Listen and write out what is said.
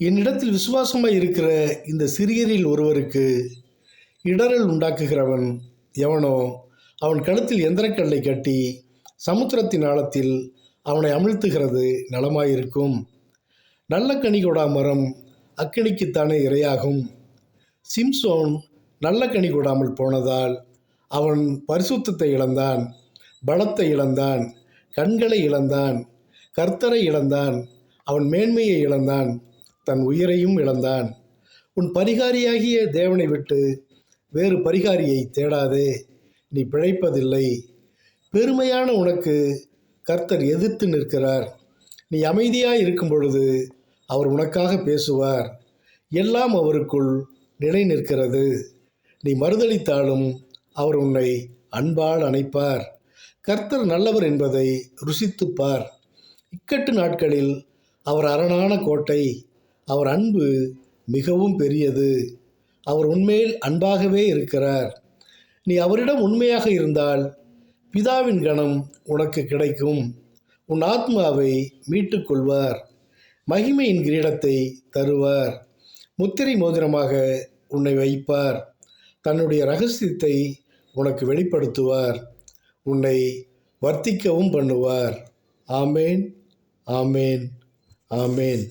என்னிடத்தில் விசுவாசமாய் இருக்கிற இந்த சிறியரில் ஒருவருக்கு இடறல் உண்டாக்குகிறவன் எவனோ அவன் கழுத்தில் எந்திரக்கல்லை கட்டி சமுத்திரத்தின் ஆழத்தில் அவனை அமிழ்த்துகிறது நலமாயிருக்கும். நல்ல கனி கொடா மரம் அக்கினிக்குத்தானே இரையாகும். சிம்சோன் நல்ல கனி கொடாமல் போனதால் அவன் பரிசுத்தத்தை இழந்தான், பலத்தை இழந்தான், கண்களை இழந்தான், கர்த்தரை இழந்தான், அவன் மேன்மையை இழந்தான், தன் உயிரையும் இழந்தான். உன் பரிகாரியாகிய தேவனை விட்டு வேறு பரிகாரியை தேடாதே, நீ பிழைப்பதில்லை. பெருமையான உனக்கு கர்த்தர் எதிர்த்து நிற்கிறார். நீ அமைதியாய் இருக்கும் பொழுது அவர் உனக்காக பேசுவார். எல்லாம் அவருக்குள் நிலை நிற்கிறது. நீ மறுதளித்தாலும் அவர் உன்னை அன்பால் அணைப்பார். கர்த்தர் நல்லவர் என்பதை ருசித்துப்பார். இக்கட்டு நாட்களில் அவர் அரணான கோட்டை. அவர் அன்பு மிகவும் பெரியது. அவர் உன்மேல் அன்பாகவே இருக்கிறார். நீ அவரிடம் உண்மையாக இருந்தால் பிதாவின் கனம் உனக்கு கிடைக்கும். உன் ஆத்மாவை மீட்டுக் கொள்வார். மகிமையின் கிரீடத்தை தருவார். முத்திரை மோதிரமாக உன்னை வைப்பார். தன்னுடைய இரகசியத்தை உனக்கு வெளிப்படுத்துவார். உன்னை வர்த்திக்கவும் பண்ணுவார். ஆமேன், ஆமேன், ஆமேன்.